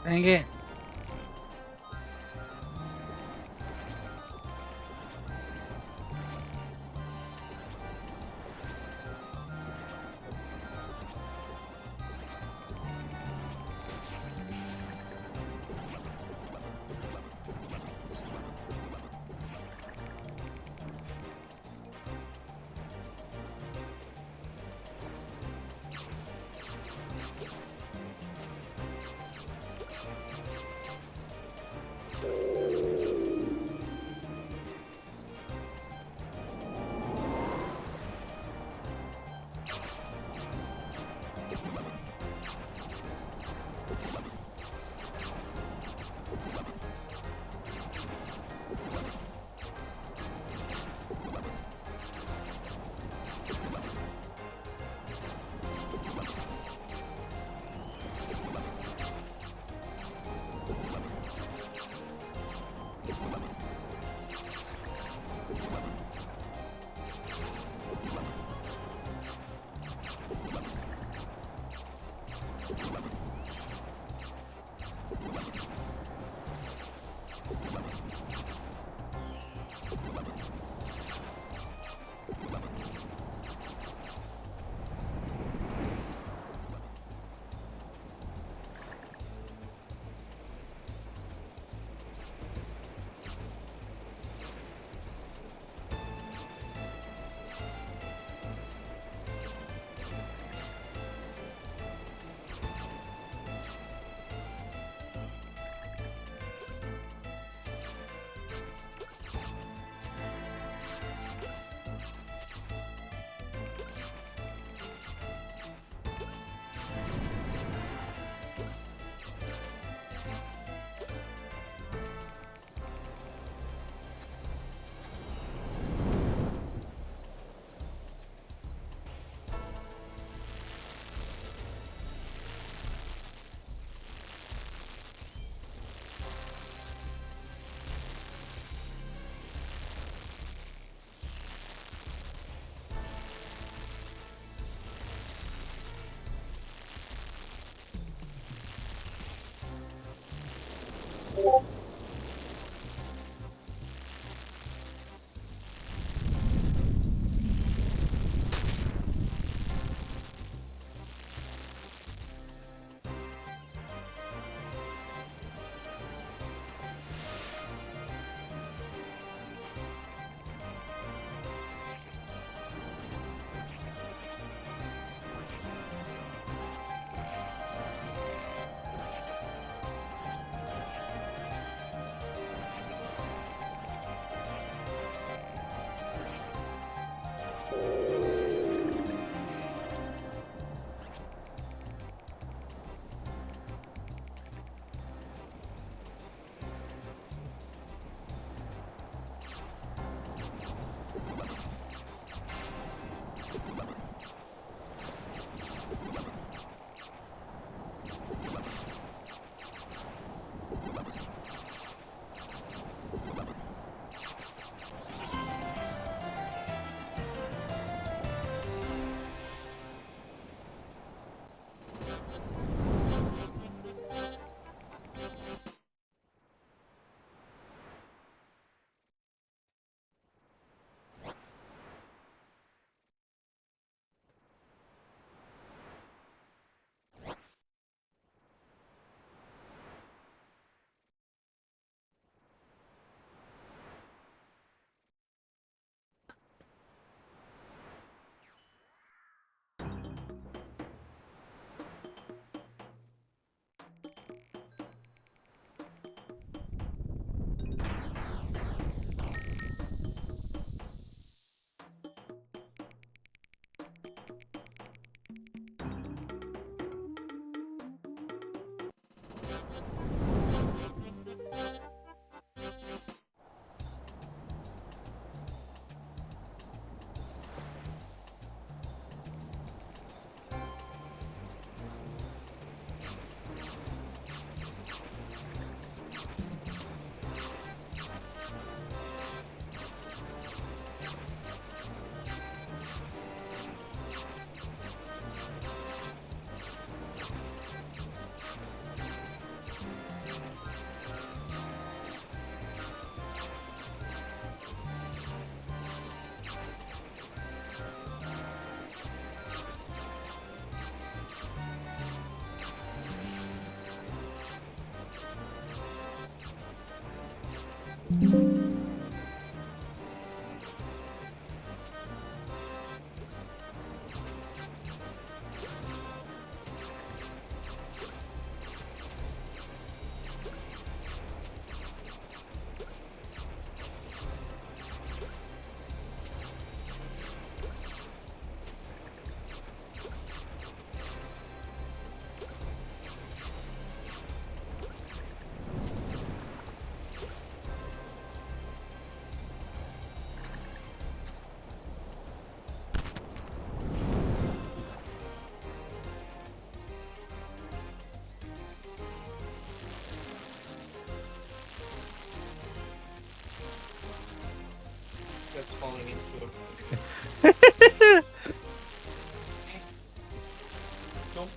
रहेंगे।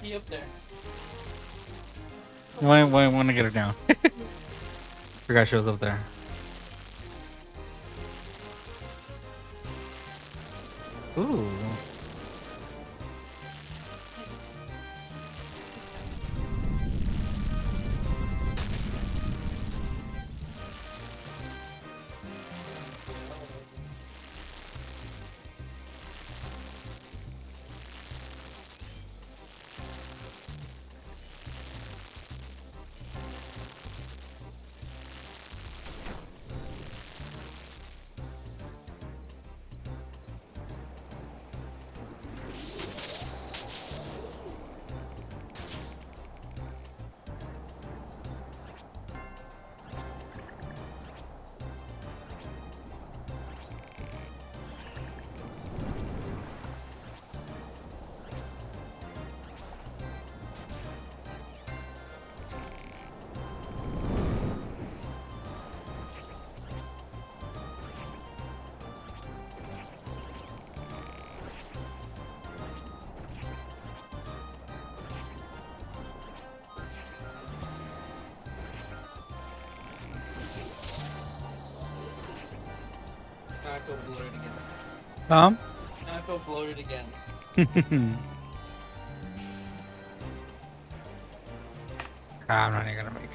He up there. Want to get her down. Forgot she was up there. Ooh. Now I feel bloated again. Tom? Now I feel bloated again. I'm not even gonna make it.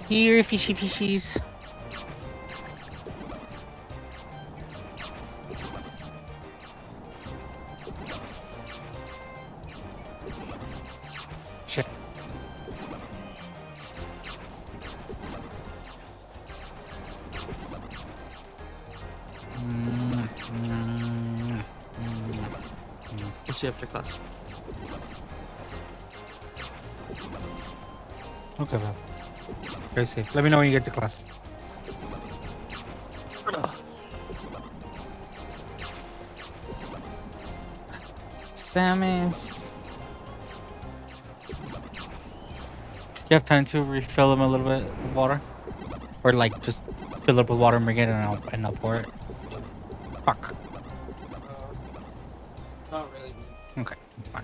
Here, fishy fishies. Shit. We'll see after class. Okay, man. Very safe. Let me know when you get to class. Samus. You have time to refill them a little bit with water? Or like just fill up with water and bring it and I'll pour it? Fuck. Not really. Okay, it's fine.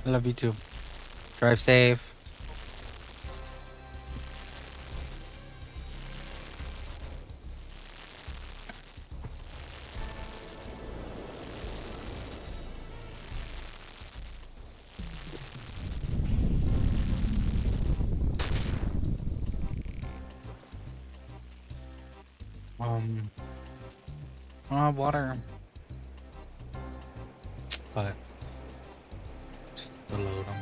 I love you too. Drive safe. Water. But just reload them.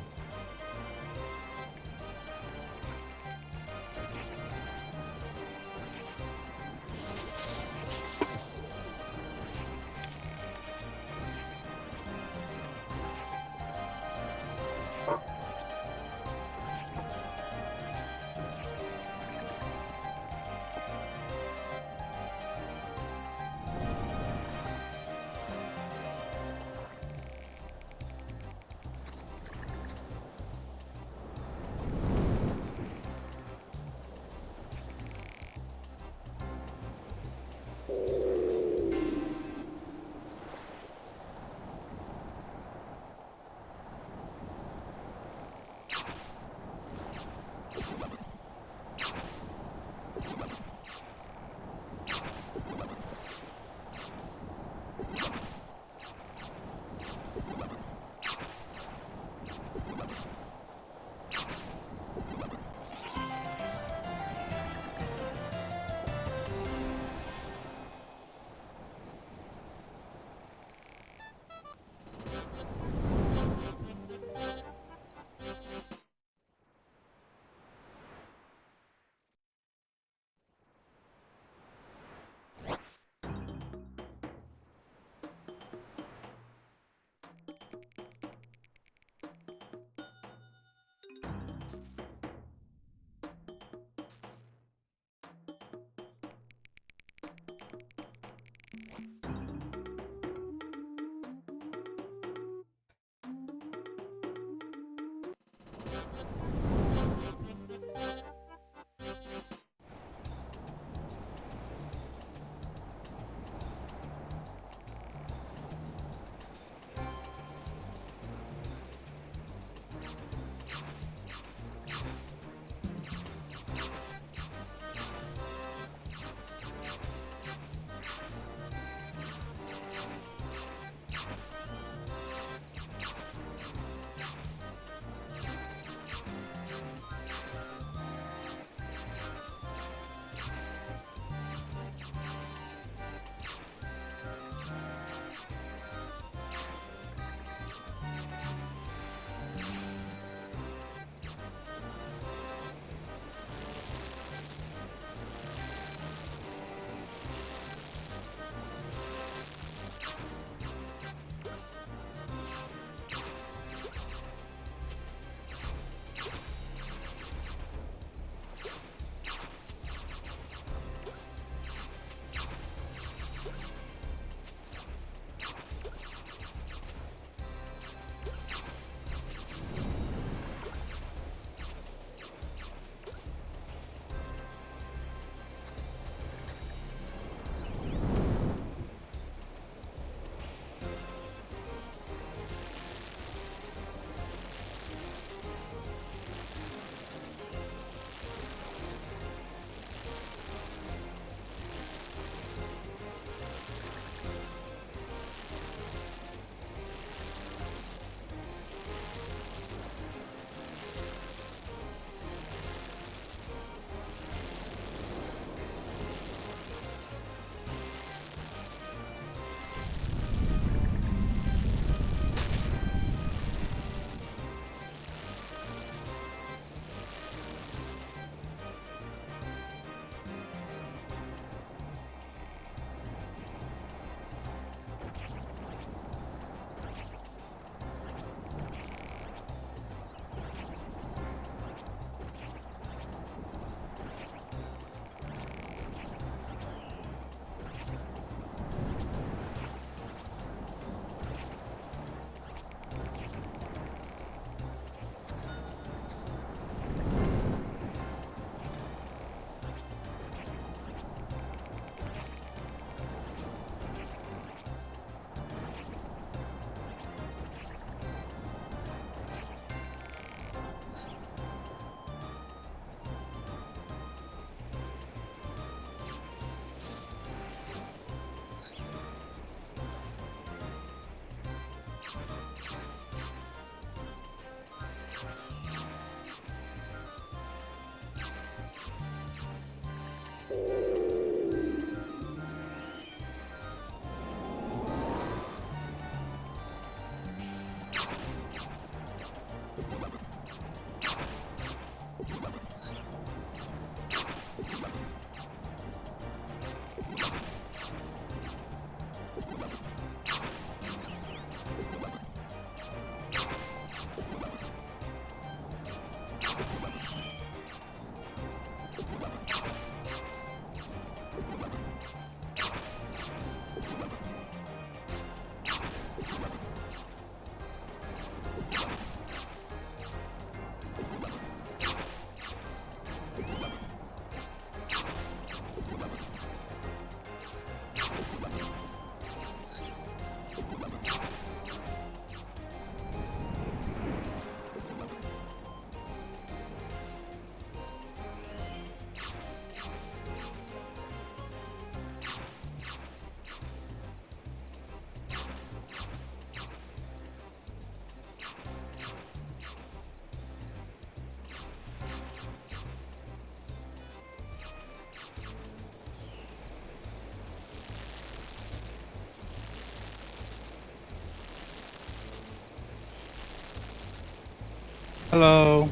Hello.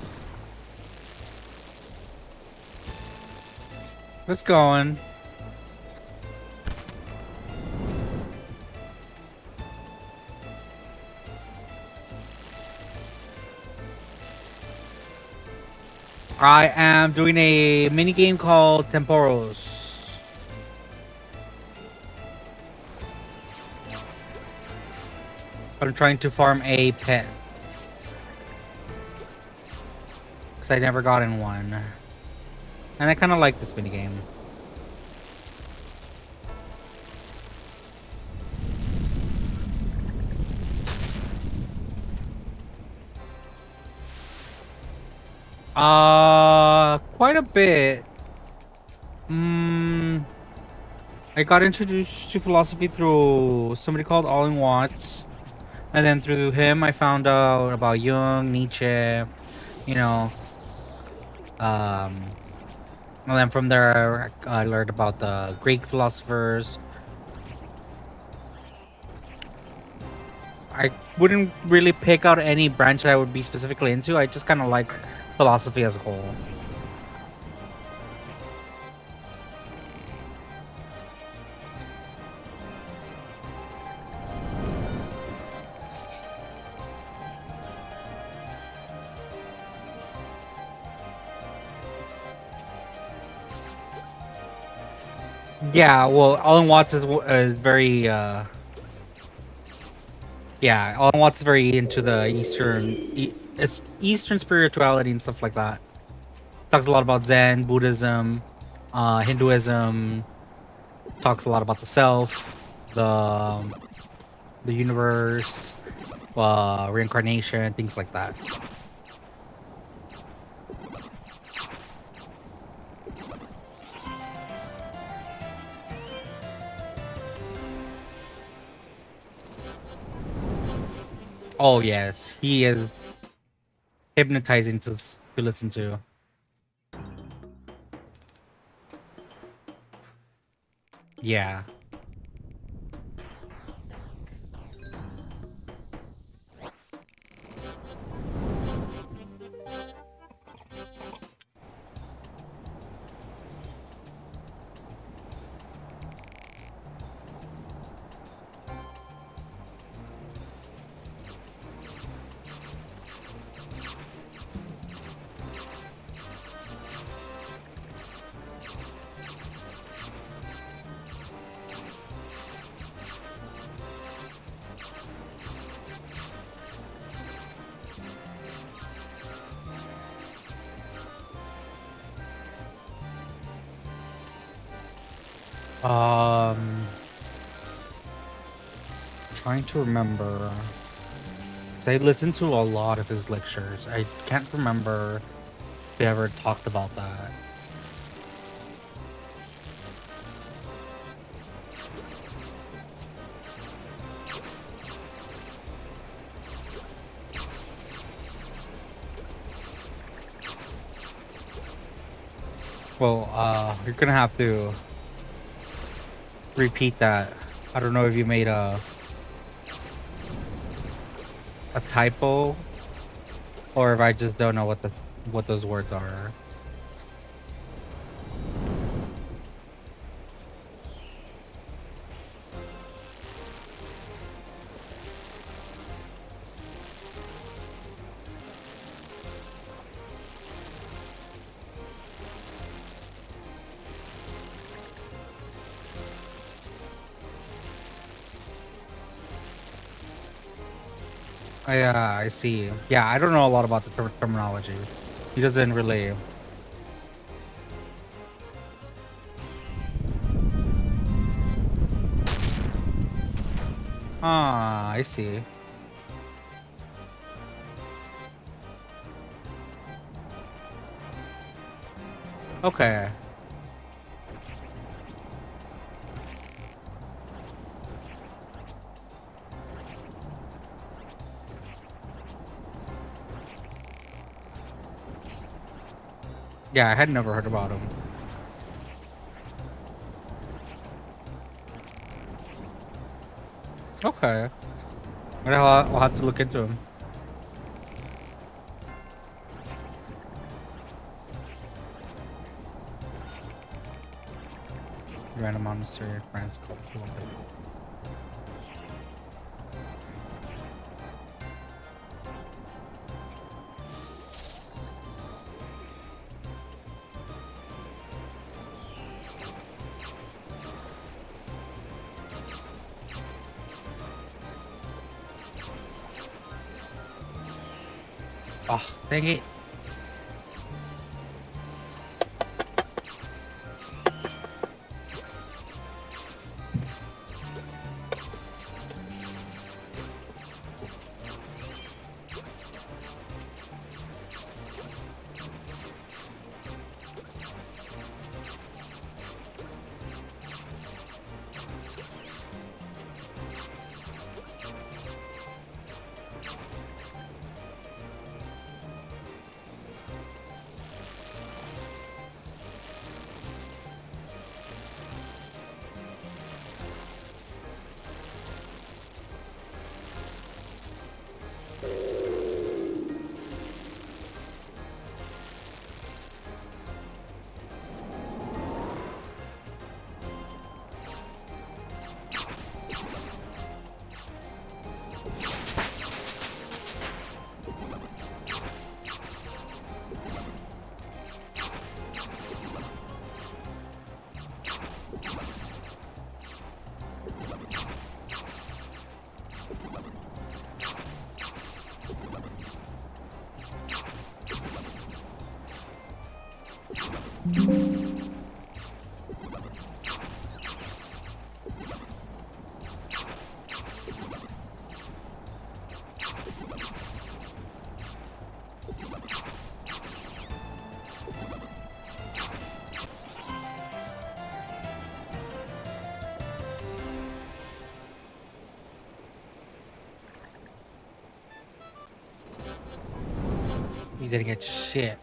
Let's going. I am doing a mini game called Temporos. I'm trying to farm a pet. Because I never got in one. And I kind of like this mini game. Quite a bit. I got introduced to philosophy through somebody called All in Watts. And then through him, I found out about Jung, Nietzsche, you know. And then from there, I learned about the Greek philosophers. I wouldn't really pick out any branch that I would be specifically into. I just kind of like philosophy as a whole. Yeah, well, Alan Watts is very, yeah, Alan Watts is very into the Eastern spirituality and stuff like that. Talks a lot about Zen, Buddhism, Hinduism. Talks a lot about the self, the universe, reincarnation, things like that. Oh yes, he is hypnotizing to listen to. Yeah. Trying to remember. 'Cause I listened to a lot of his lectures. I can't remember if he ever talked about that. Well, you're gonna have to repeat that. I don't know if you made a typo or if I just don't know what those words are. I see. Yeah, I don't know a lot about the terminology. He doesn't really. Ah, I see. Okay. Yeah, I had never heard about him. Okay. I'll have to look into him. Random monastery, France called Colombia. Oh, dang it. He's gonna get shit.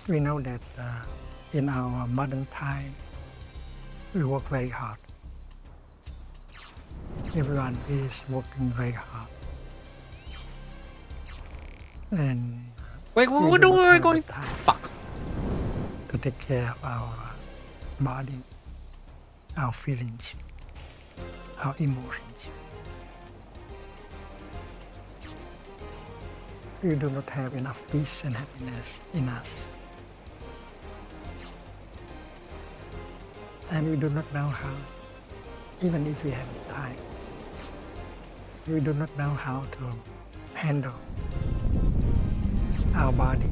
We know that in our modern time, we work very hard. Everyone is working very hard. And Wait, we what do are not we have going? the time Fuck. to take care of our body, our feelings, our emotions. We do not have enough peace and happiness in us. And we do not know how, even if we have time, we do not know how to handle our body,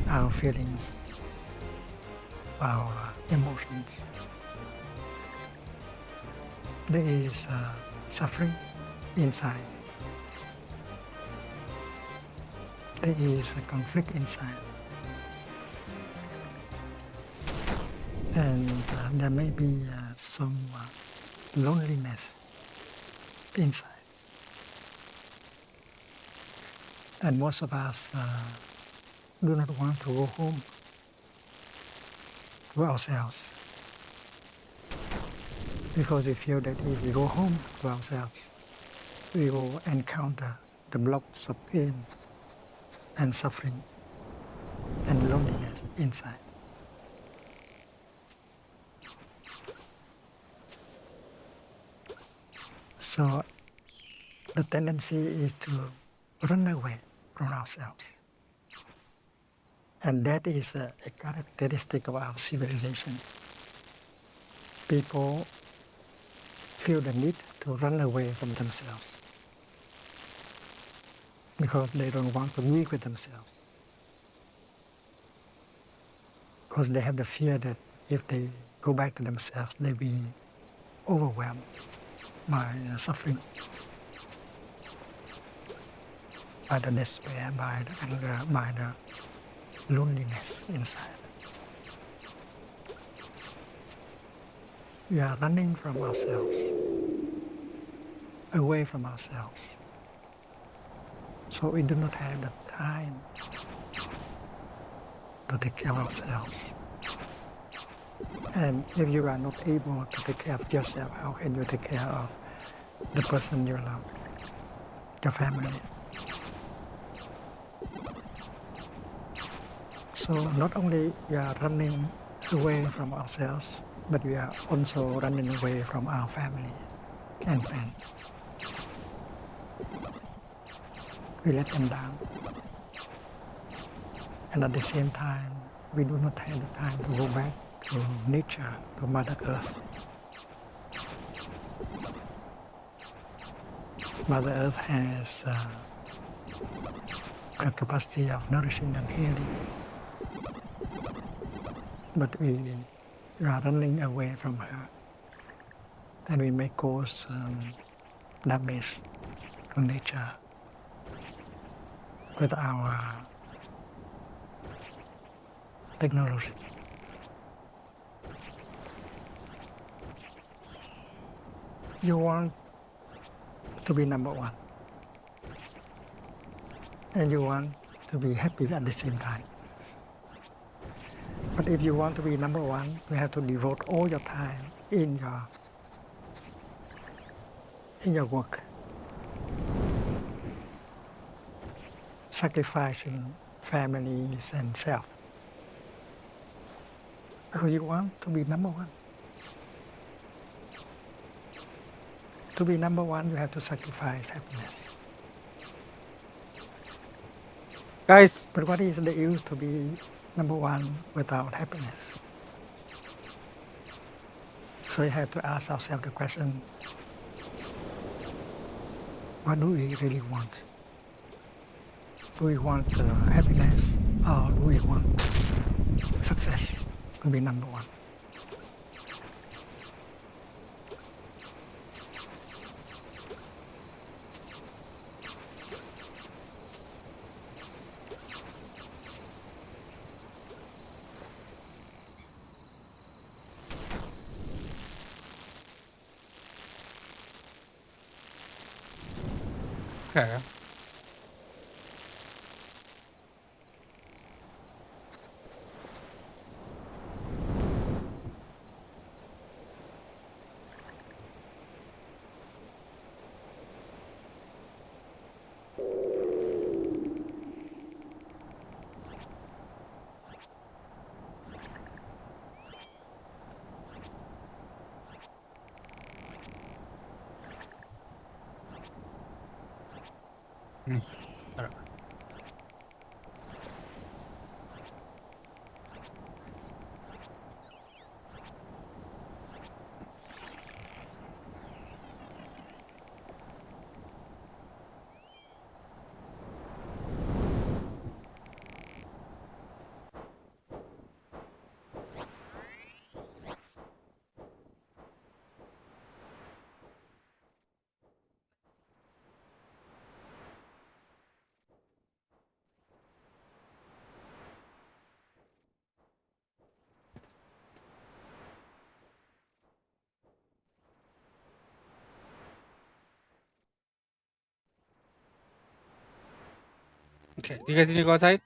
our feelings, our emotions. There is suffering inside. There is a conflict inside. And there may be some loneliness inside. And most of us do not want to go home to ourselves, because we feel that if we go home to ourselves, we will encounter the blocks of pain and suffering and loneliness inside. So the tendency is to run away from ourselves. And that is a characteristic of our civilization. People feel the need to run away from themselves because they don't want to be with themselves. Because they have the fear that if they go back to themselves, they'll be overwhelmed by suffering, by the despair, by the anger, by the loneliness inside. We are running from ourselves, away from ourselves. So we do not have the time to take care of ourselves. And if you are not able to take care of yourself, how can you take care of the person you love, your family? So not only we are running away from ourselves, but we are also running away from our families and friends. We let them down. And at the same time, we do not have the time to go back to nature, to Mother Earth. Mother Earth has a capacity of nourishing and healing. But we are running away from her. And we may cause damage to nature with our technology. You want to be number one. And you want to be happy at the same time. But if you want to be number one, you have to devote all your time in your work, sacrificing families and self. Because you want to be number one. To be number one, you have to sacrifice happiness. Guys, But what is the use to be number one without happiness? So we have to ask ourselves the question, what do we really want? Do we want happiness, or do we want success to be number one? okay. Alright. Okay, do you guys need to go outside?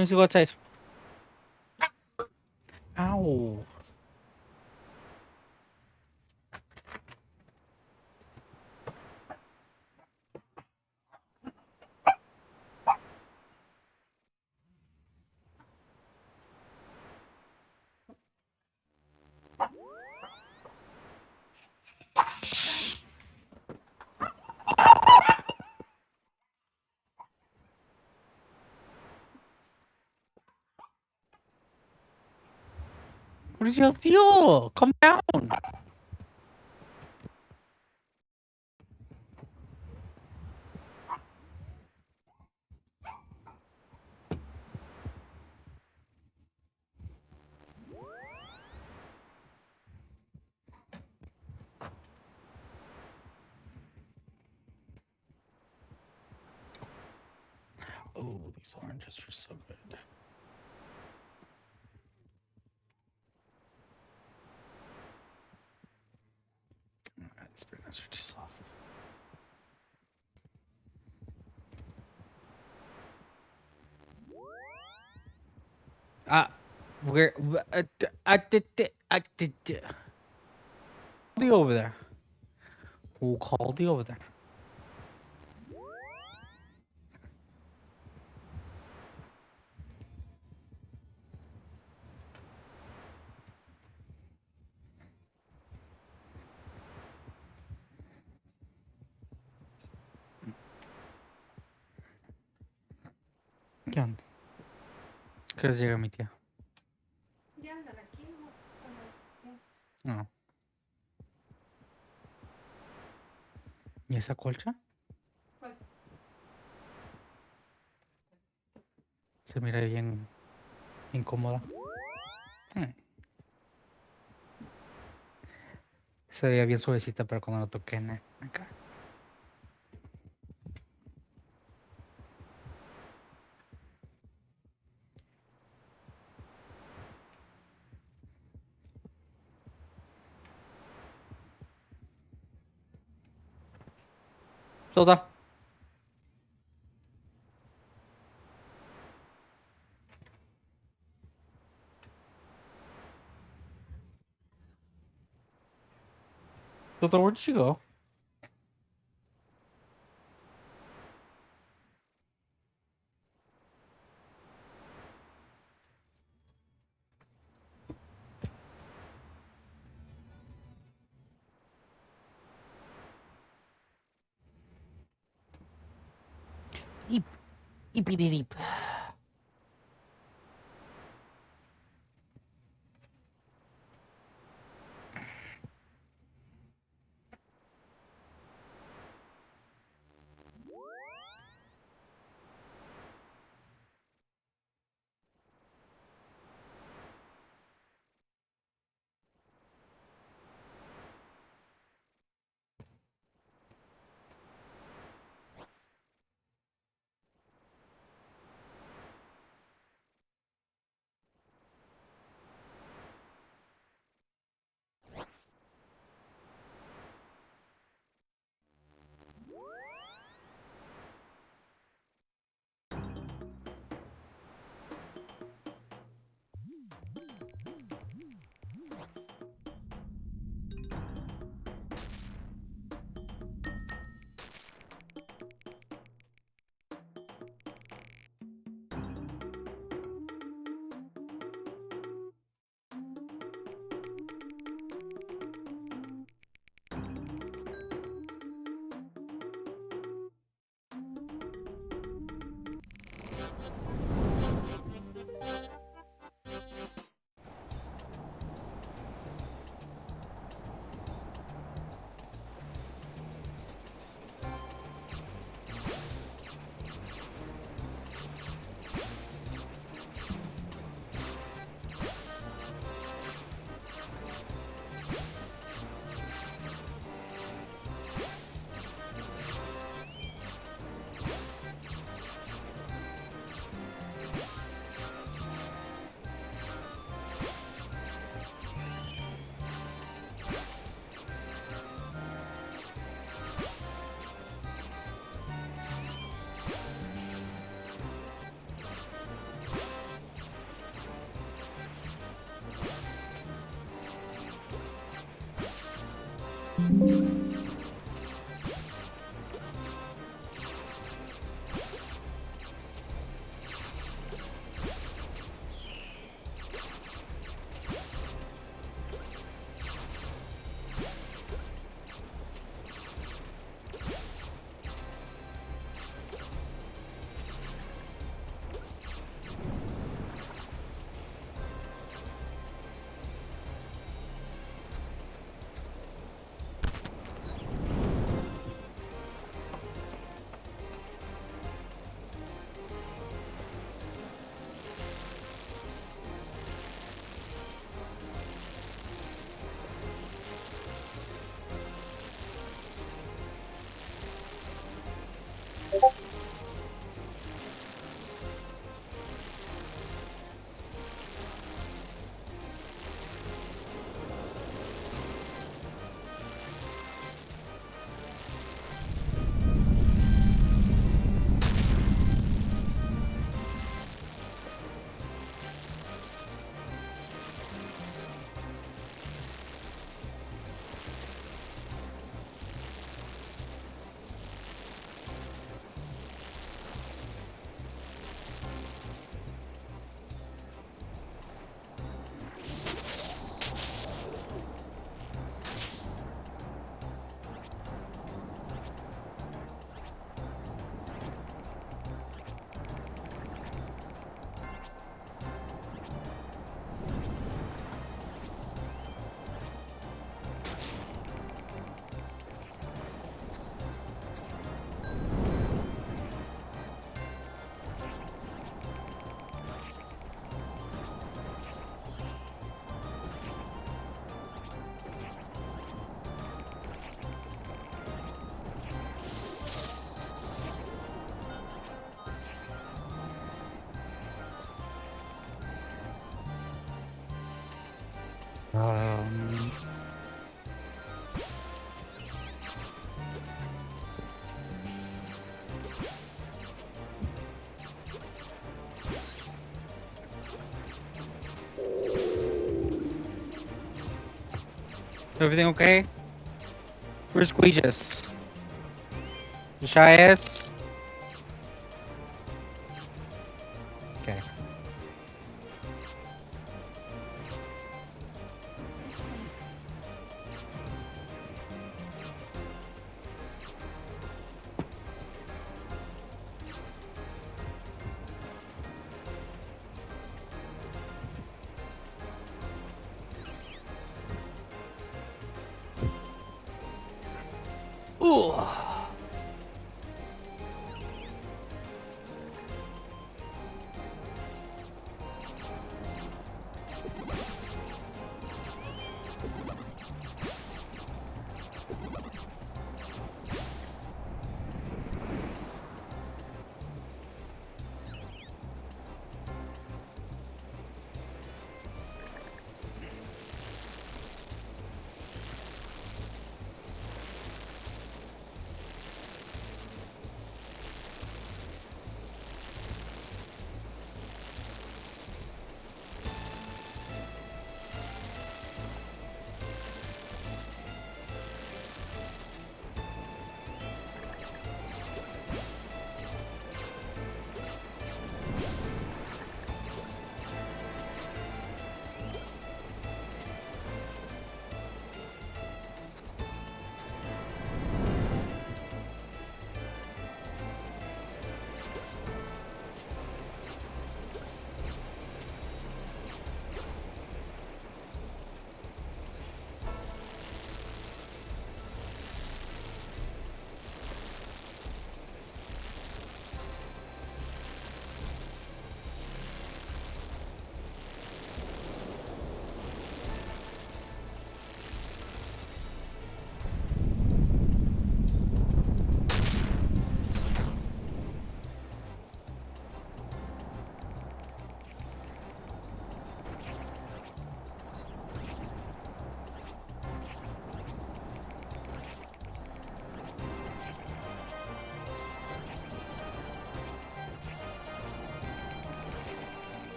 Let's go outside. Ow. What is your deal? Calm down. Oh, these oranges are so good. It's pretty nice. Too soft. Where? Called you over there? Who called you over there? ¿Qué onda? ¿Qué hora llega mi tía? Ya andan aquí, ¿no? No. ¿Y esa colcha? ¿Cuál? Se mira bien incómoda. Se veía bien suavecita, pero cuando lo toqué, acá. Solta. Solta, where did you go? Eep. Eepy deep. Um, Everything okay? Where's Squeegeous? Shyest? Okay. Ooh.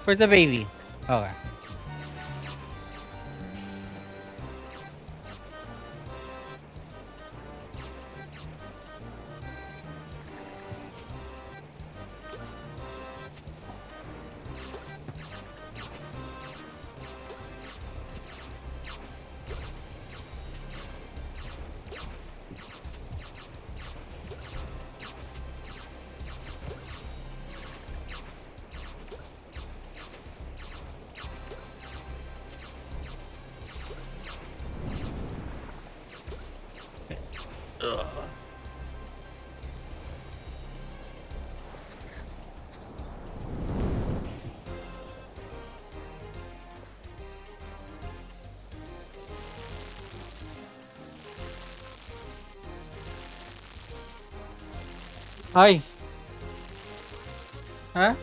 Where's the baby? Okay. Ugh. Hi. Huh?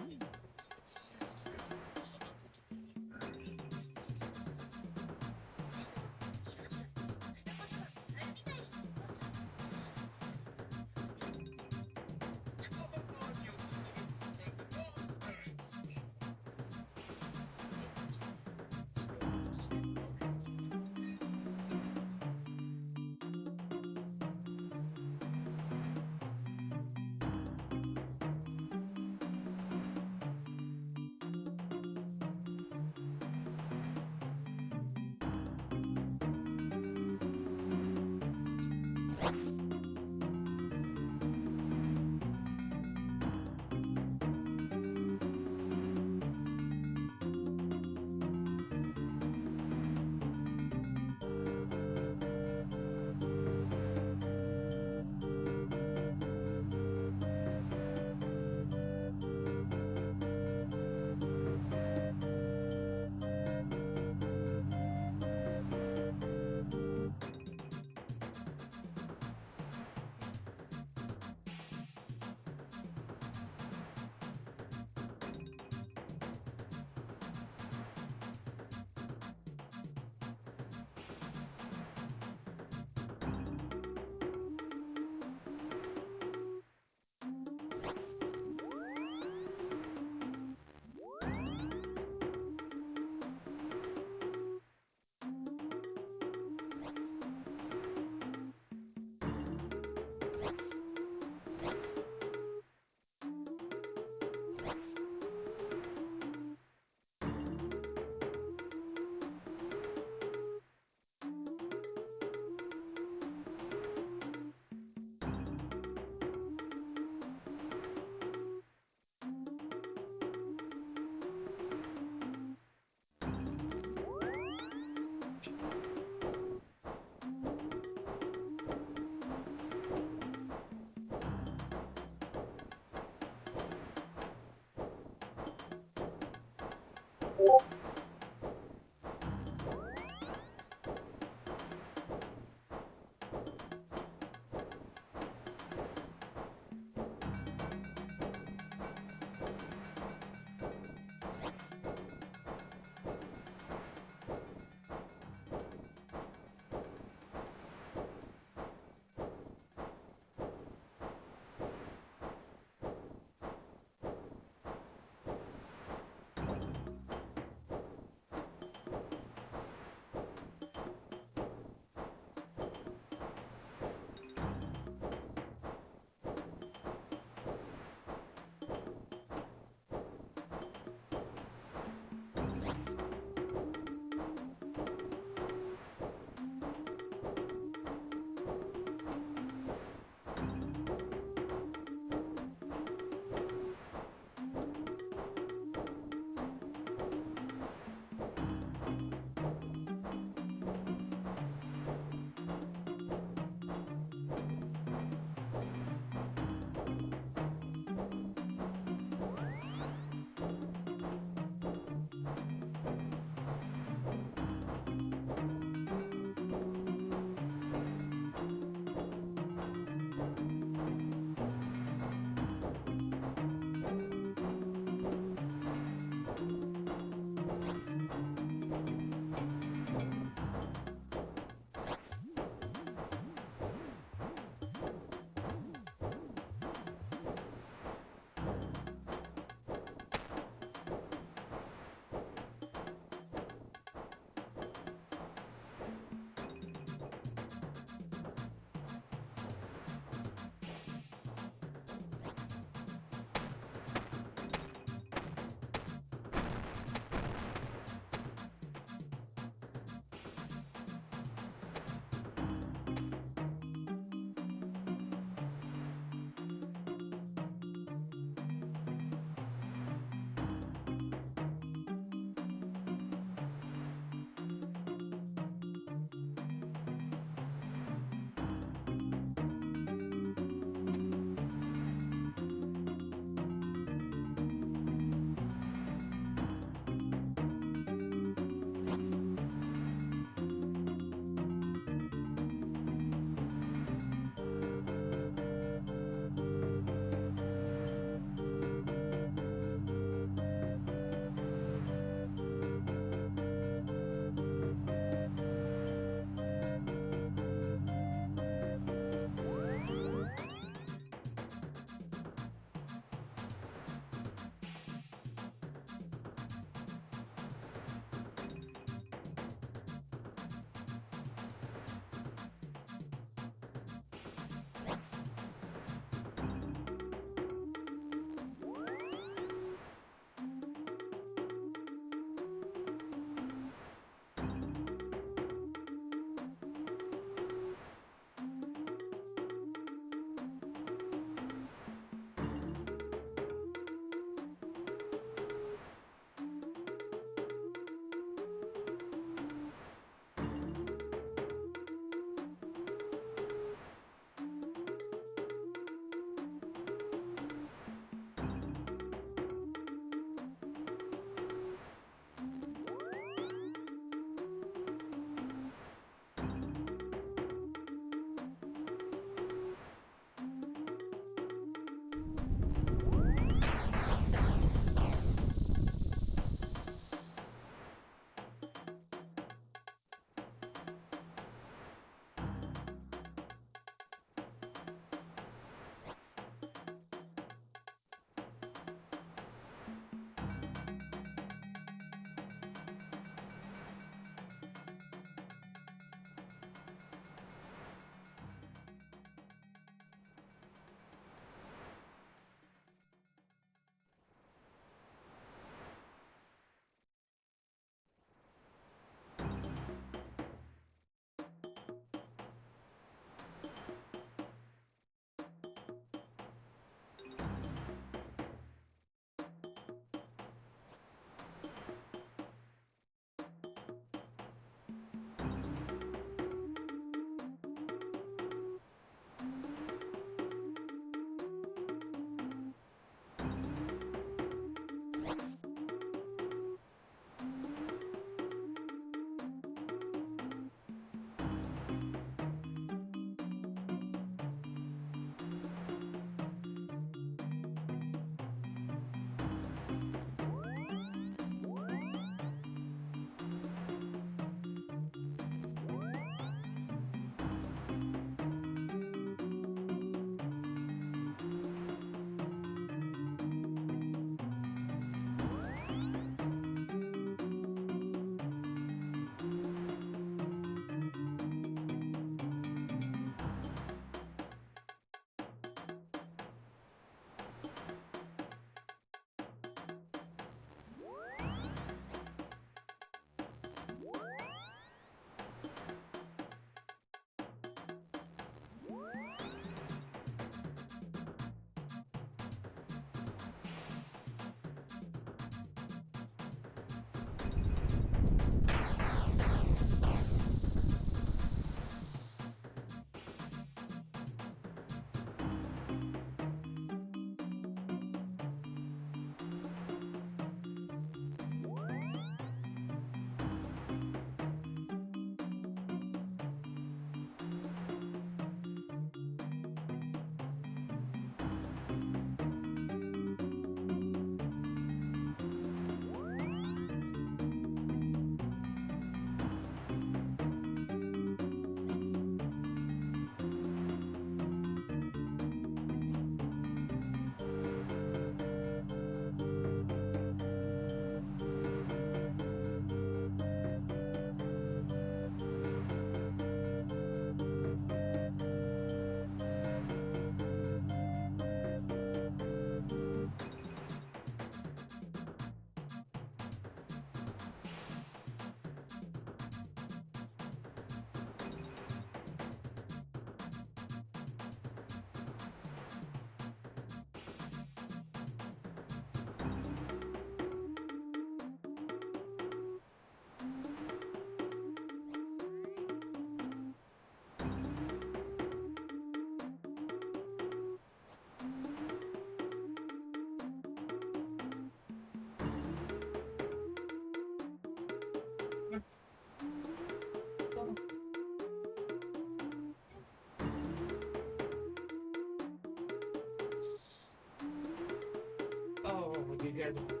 maybe I don't.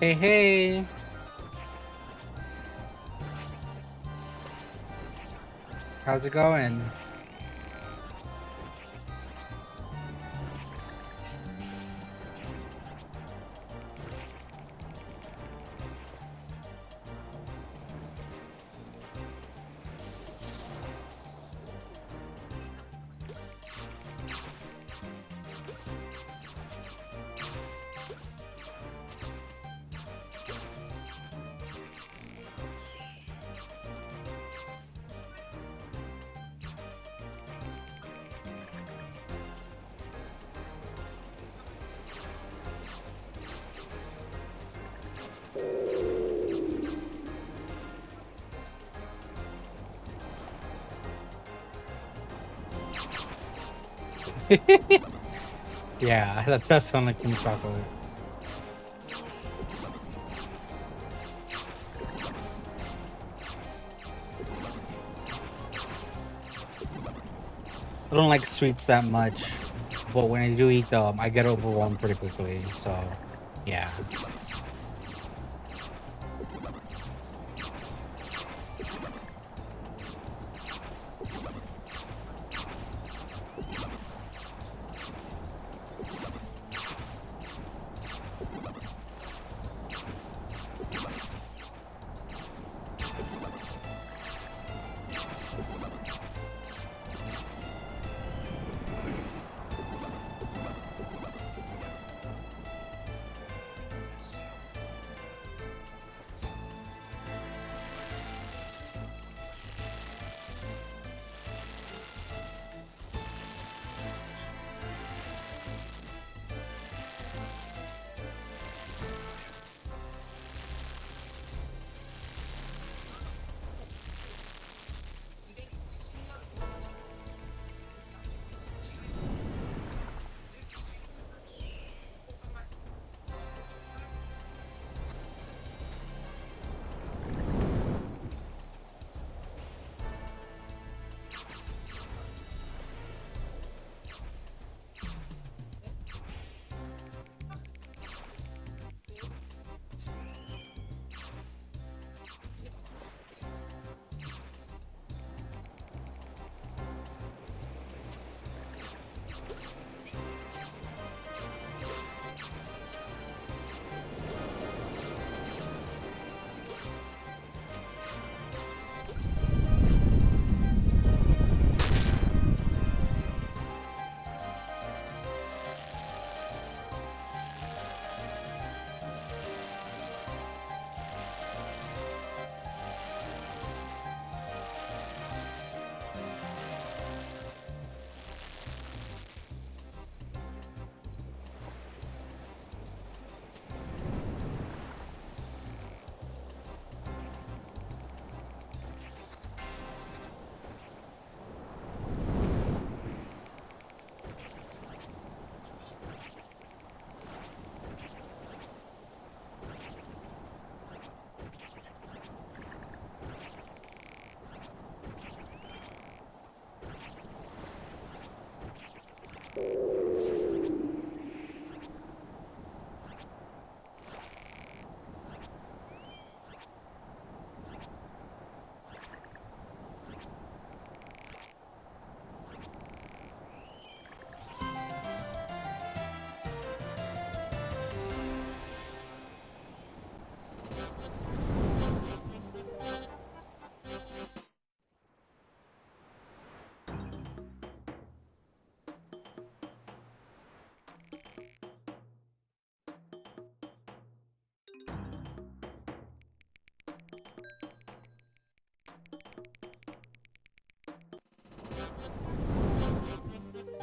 Hey, hey. How's it going? Yeah, that does sound like Kimi chocolate. I don't like sweets that much, but when I do eat them, I get overwhelmed pretty quickly. So, yeah.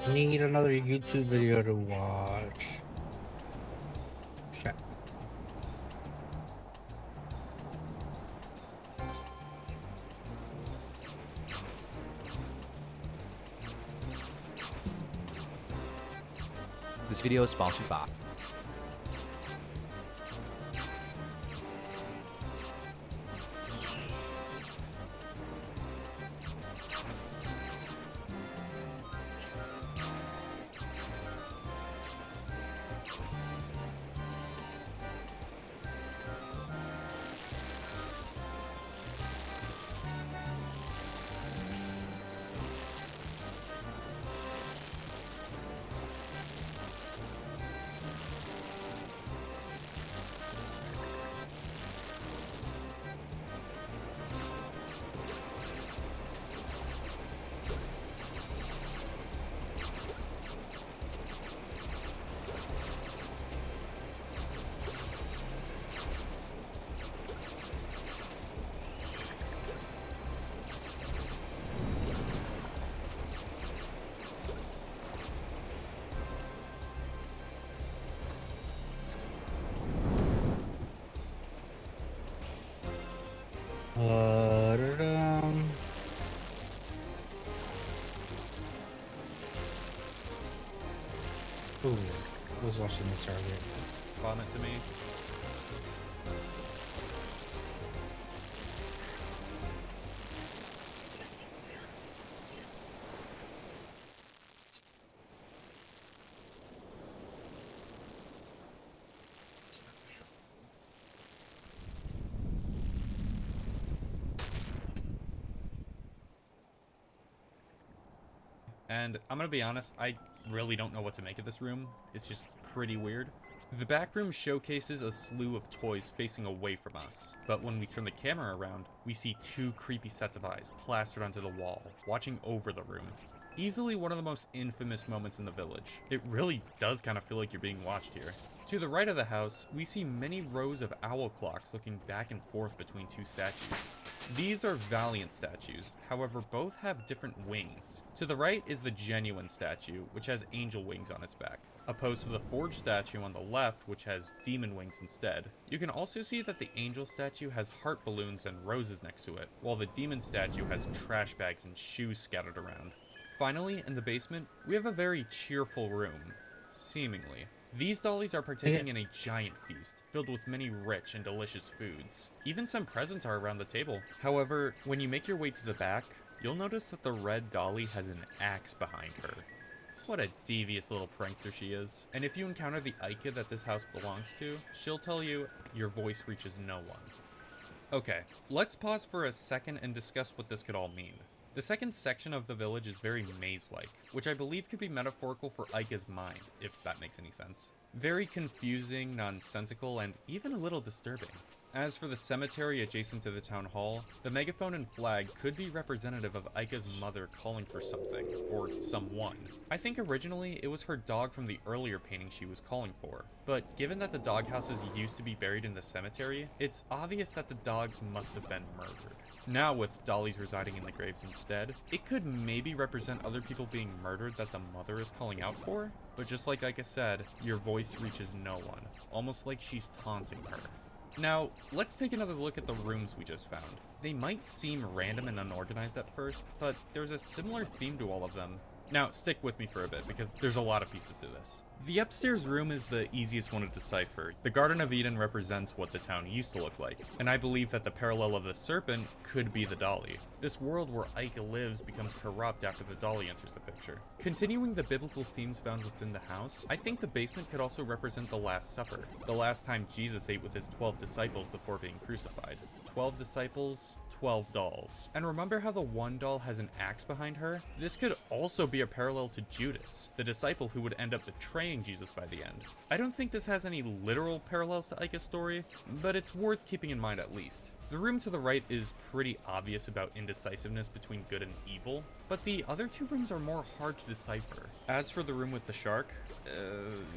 Need another YouTube video to watch. Shit. This video is sponsored by Da-dum. Ooh, I was watching this earlier. Spawn it to me. And I'm gonna be honest, I really don't know what to make of this room. It's just pretty weird. The back room showcases a slew of toys facing away from us, but when we turn the camera around, we see two creepy sets of eyes plastered onto the wall, watching over the room. Easily one of the most infamous moments in the village. It really does kind of feel like you're being watched here. To the right of the house, we see many rows of owl clocks looking back and forth between two statues. These are Valiant statues, however both have different wings. To the right is the genuine statue, which has angel wings on its back, opposed to the forged statue on the left, which has demon wings instead. You can also see that the angel statue has heart balloons and roses next to it, while the demon statue has trash bags and shoes scattered around. Finally, in the basement, we have a very cheerful room, seemingly. These dollies are partaking in a giant feast, filled with many rich and delicious foods. Even some presents are around the table. However, when you make your way to the back, you'll notice that the red dolly has an axe behind her. What a devious little prankster she is. And if you encounter the Ica that this house belongs to, she'll tell you, your voice reaches no one. Okay, let's pause for a second and discuss what this could all mean. The second section of the village is very maze-like, which I believe could be metaphorical for Ica's mind, if that makes any sense. Very confusing, nonsensical, and even a little disturbing. As for the cemetery adjacent to the town hall, the megaphone and flag could be representative of Ica's mother calling for something, or someone. I think originally it was her dog from the earlier painting she was calling for, but given that the doghouses used to be buried in the cemetery, it's obvious that the dogs must have been murdered. Now with dollies residing in the graves instead, it could maybe represent other people being murdered that the mother is calling out for, but just like Ica said, your voice reaches no one, almost like she's taunting her. Now, let's take another look at the rooms we just found. They might seem random and unorganized at first, but there's a similar theme to all of them. Now, stick with me for a bit, because there's a lot of pieces to this. The upstairs room is the easiest one to decipher. The Garden of Eden represents what the town used to look like, and I believe that the parallel of the serpent could be the dolly. This world where Ica lives becomes corrupt after the dolly enters the picture. Continuing the biblical themes found within the house, I think the basement could also represent the Last Supper, the last time Jesus ate with his 12 disciples before being crucified. 12 disciples, 12 dolls. And remember how the one doll has an axe behind her? This could also be a parallel to Judas, the disciple who would end up betraying Jesus by the end. I don't think this has any literal parallels to Ica's story, but it's worth keeping in mind at least. The room to the right is pretty obvious about indecisiveness between good and evil, but the other two rooms are more hard to decipher. As for the room with the shark,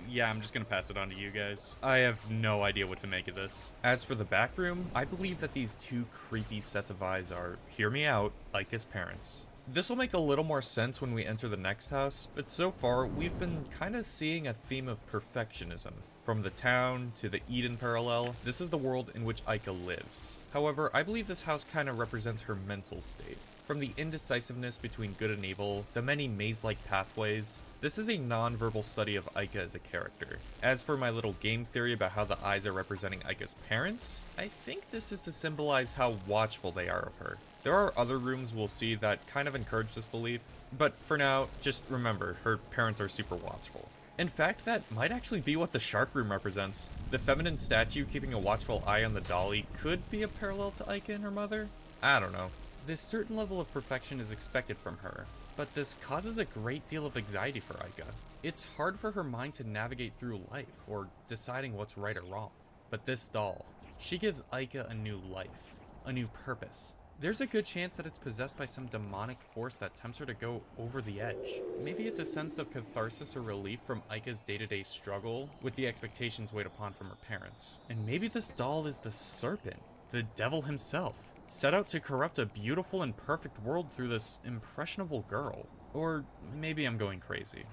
yeah, I'm just gonna pass it on to you guys. I have no idea what to make of this. As for the back room, I believe that these two creepy sets of eyes are, hear me out, Ica's parents. This will make a little more sense when we enter the next house, but so far, we've been kind of seeing a theme of perfectionism. From the town to the Eden parallel, this is the world in which Ica lives. However, I believe this house kind of represents her mental state. From the indecisiveness between good and evil, the many maze-like pathways, this is a non-verbal study of Ica as a character. As for my little game theory about how the eyes are representing Ica's parents, I think this is to symbolize how watchful they are of her. There are other rooms we'll see that kind of encourage this belief, but for now, just remember, her parents are super watchful. In fact, that might actually be what the shark room represents. The feminine statue keeping a watchful eye on the dolly could be a parallel to Ica and her mother? I don't know. This certain level of perfection is expected from her, but this causes a great deal of anxiety for Ica. It's hard for her mind to navigate through life, or deciding what's right or wrong. But this doll, she gives Ica a new life, a new purpose. There's a good chance that it's possessed by some demonic force that tempts her to go over the edge. Maybe it's a sense of catharsis or relief from Ica's day-to-day struggle with the expectations weighed upon from her parents. And maybe this doll is the serpent, the devil himself, set out to corrupt a beautiful and perfect world through this impressionable girl. Or maybe I'm going crazy.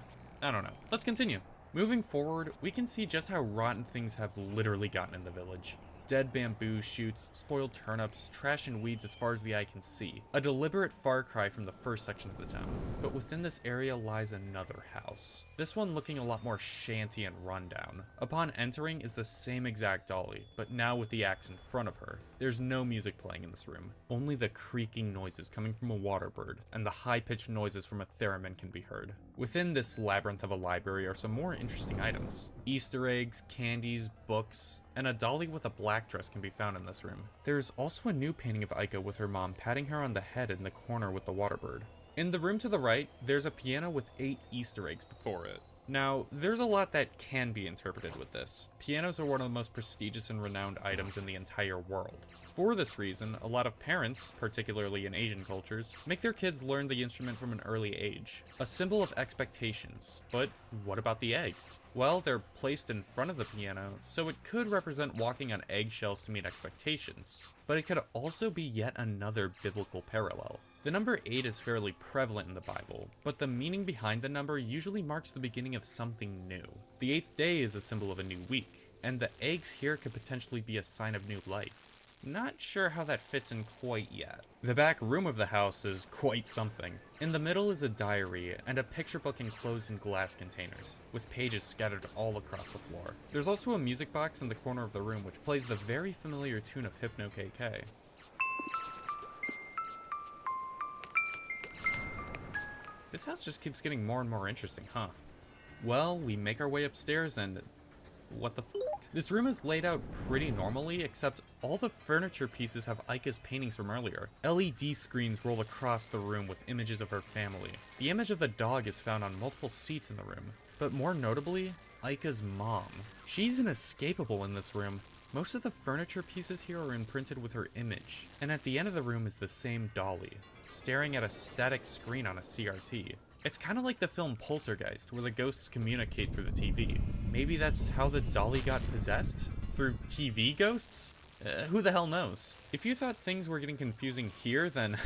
I don't know. Let's continue. Moving forward, we can see just how rotten things have literally gotten in the village. Dead bamboo shoots, spoiled turnips, trash and weeds as far as the eye can see. A deliberate far cry from the first section of the town. But within this area lies another house. This one looking a lot more shanty and rundown. Upon entering is the same exact dolly, but now with the axe in front of her. There's no music playing in this room. Only the creaking noises coming from a water bird, and the high-pitched noises from a theremin can be heard. Within this labyrinth of a library are some more interesting items. Easter eggs, candies, books, and a dolly with a black dress can be found in this room. There's also a new painting of Aika with her mom patting her on the head in the corner with the water bird. In the room to the right, there's a piano with 8 Easter eggs before it. Now, there's a lot that can be interpreted with this. Pianos are one of the most prestigious and renowned items in the entire world. For this reason, a lot of parents, particularly in Asian cultures, make their kids learn the instrument from an early age, a symbol of expectations. But what about the eggs? Well, they're placed in front of the piano, so it could represent walking on eggshells to meet expectations. But it could also be yet another biblical parallel. The number 8 is fairly prevalent in the Bible, but the meaning behind the number usually marks the beginning of something new. The 8th day is a symbol of a new week, and the eggs here could potentially be a sign of new life. Not sure how that fits in quite yet. The back room of the house is quite something. In the middle is a diary and a picture book enclosed in glass containers, with pages scattered all across the floor. There's also a music box in the corner of the room which plays the very familiar tune of Hypno KK. This house just keeps getting more and more interesting, huh? Well, we make our way upstairs and... what the f***? This room is laid out pretty normally, except all the furniture pieces have Aika's paintings from earlier. LED screens roll across the room with images of her family. The image of the dog is found on multiple seats in the room. But more notably, Aika's mom. She's inescapable in this room. Most of the furniture pieces here are imprinted with her image. And at the end of the room is the same dolly, staring at a static screen on a CRT. It's kind of like the film Poltergeist, where the ghosts communicate through the TV. Maybe that's how the dolly got possessed? Through TV ghosts? Who the hell knows? If you thought things were getting confusing here, then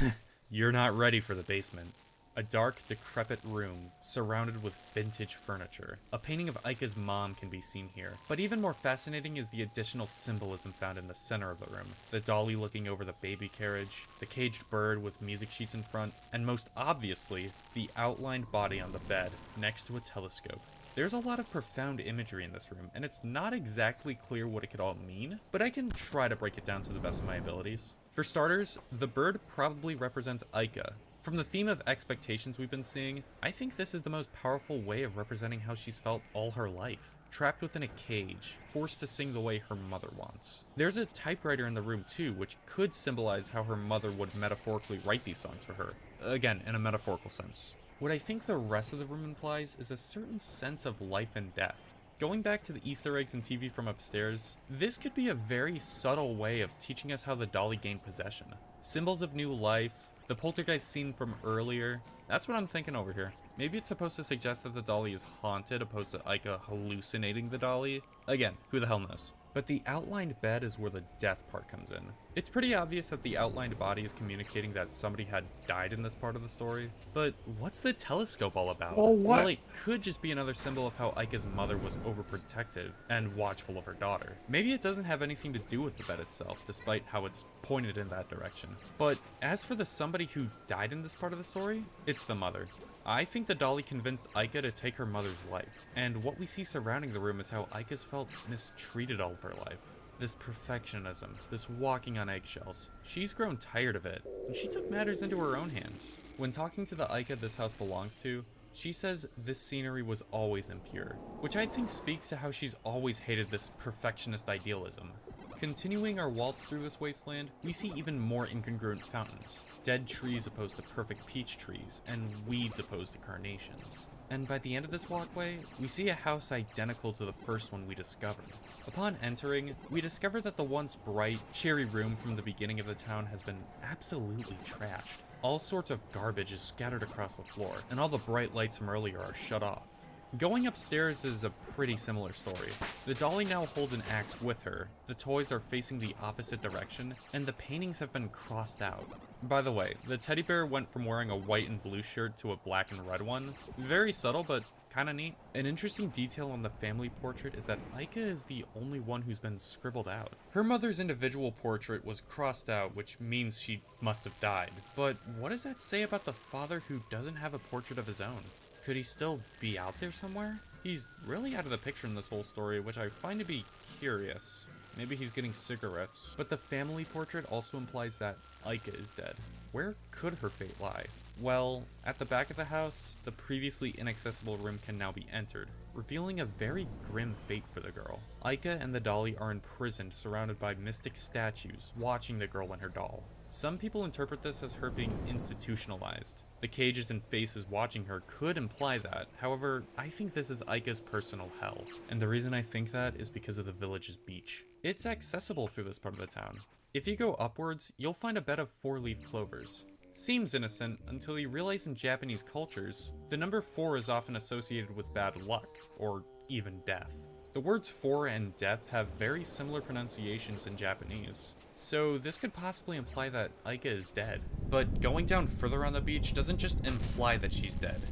you're not ready for the basement. A dark, decrepit room, surrounded with vintage furniture. A painting of Aika's mom can be seen here. But even more fascinating is the additional symbolism found in the center of the room. The dolly looking over the baby carriage, the caged bird with music sheets in front, and most obviously, the outlined body on the bed, next to a telescope. There's a lot of profound imagery in this room, and it's not exactly clear what it could all mean, but I can try to break it down to the best of my abilities. For starters, the bird probably represents Aika. From the theme of expectations we've been seeing, I think this is the most powerful way of representing how she's felt all her life. Trapped within a cage, forced to sing the way her mother wants. There's a typewriter in the room too, which could symbolize how her mother would metaphorically write these songs for her. Again, in a metaphorical sense. What I think the rest of the room implies is a certain sense of life and death. Going back to the Easter eggs and TV from upstairs, this could be a very subtle way of teaching us how the dolly gained possession. Symbols of new life, the poltergeist scene from earlier, that's what I'm thinking over here. Maybe it's supposed to suggest that the dolly is haunted opposed to Aika hallucinating the dolly. Again, who the hell knows? But the outlined bed is where the death part comes in. It's pretty obvious that the outlined body is communicating that somebody had died in this part of the story. But what's the telescope all about? Oh, what? Well, it could just be another symbol of how Aika's mother was overprotective and watchful of her daughter. Maybe it doesn't have anything to do with the bed itself, despite how it's pointed in that direction. But as for the somebody who died in this part of the story, it's the mother. I think the dolly convinced Aika to take her mother's life, and what we see surrounding the room is how Aika's felt mistreated all of her life. This perfectionism, this walking on eggshells. She's grown tired of it, and she took matters into her own hands. When talking to the Aika this house belongs to, she says this scenery was always impure, which I think speaks to how she's always hated this perfectionist idealism. Continuing our waltz through this wasteland, we see even more incongruent fountains, dead trees opposed to perfect peach trees, and weeds opposed to carnations. And by the end of this walkway, we see a house identical to the first one we discovered. Upon entering, we discover that the once bright, cheery room from the beginning of the town has been absolutely trashed. All sorts of garbage is scattered across the floor, and all the bright lights from earlier are shut off. Going upstairs is a pretty similar story. The dolly now holds an axe with her, the toys are facing the opposite direction, and the paintings have been crossed out. By the way, the teddy bear went from wearing a white and blue shirt to a black and red one. Very subtle, but kinda neat. An interesting detail on the family portrait is that Aika is the only one who's been scribbled out. Her mother's individual portrait was crossed out, which means she must have died. But what does that say about the father who doesn't have a portrait of his own? Could he still be out there somewhere? He's really out of the picture in this whole story, which I find to be curious. Maybe he's getting cigarettes. But the family portrait also implies that Aika is dead. Where could her fate lie? Well, at the back of the house, the previously inaccessible room can now be entered, revealing a very grim fate for the girl. Aika and the dolly are imprisoned, surrounded by mystic statues, watching the girl and her doll. Some people interpret this as her being institutionalized. The cages and faces watching her could imply that. However, I think this is Aika's personal hell. And the reason I think that is because of the village's beach. It's accessible through this part of the town. If you go upwards, you'll find a bed of 4-leaf clovers. Seems innocent until you realize in Japanese cultures, the number 4 is often associated with bad luck, or even death. The words 4 and death have very similar pronunciations in Japanese, so this could possibly imply that Aika is dead. But going down further on the beach doesn't just imply that she's dead,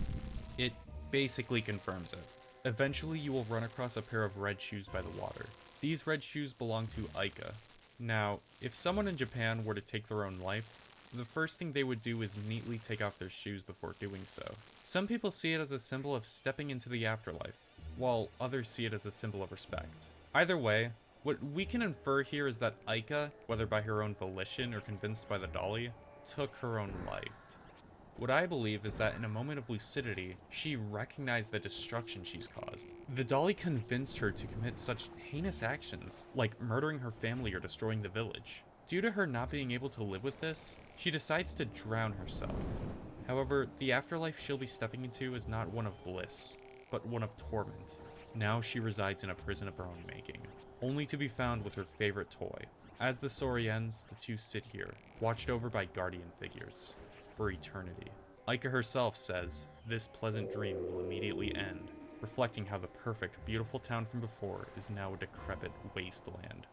it basically confirms it. Eventually you will run across a pair of red shoes by the water. These red shoes belong to Aika. Now, if someone in Japan were to take their own life, the first thing they would do is neatly take off their shoes before doing so. Some people see it as a symbol of stepping into the afterlife, while others see it as a symbol of respect. Either way, what we can infer here is that Aika, whether by her own volition or convinced by the dolly, took her own life. What I believe is that in a moment of lucidity, she recognized the destruction she's caused. The dolly convinced her to commit such heinous actions, like murdering her family or destroying the village. Due to her not being able to live with this, she decides to drown herself. However, the afterlife she'll be stepping into is not one of bliss, but one of torment. Now she resides in a prison of her own making, only to be found with her favorite toy. As the story ends, the two sit here, watched over by guardian figures, for eternity. Aika herself says, "This pleasant dream will immediately end," reflecting how the perfect, beautiful town from before is now a decrepit wasteland.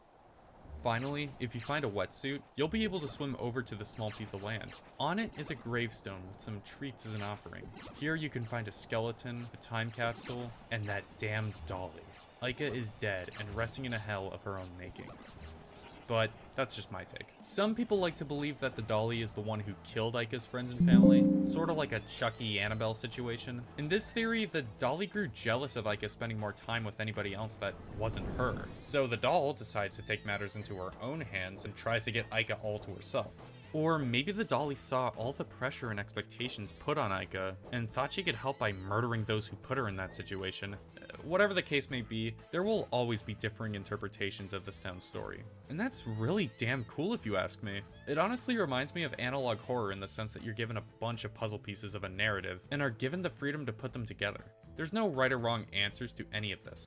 Finally, if you find a wetsuit, you'll be able to swim over to the small piece of land. On it is a gravestone with some treats as an offering. Here you can find a skeleton, a time capsule, and that damn dolly. Aika is dead and resting in a hell of her own making. But that's just my take. Some people like to believe that the dolly is the one who killed Aika's friends and family, sort of like a Chucky Annabelle situation. In this theory, the dolly grew jealous of Aika spending more time with anybody else that wasn't her. So the doll decides to take matters into her own hands and tries to get Aika all to herself. Or maybe the dolly saw all the pressure and expectations put on Aika and thought she could help by murdering those who put her in that situation. Whatever the case may be, there will always be differing interpretations of this town's story. And that's really damn cool if you ask me. It honestly reminds me of analog horror in the sense that you're given a bunch of puzzle pieces of a narrative and are given the freedom to put them together. There's no right or wrong answers to any of this.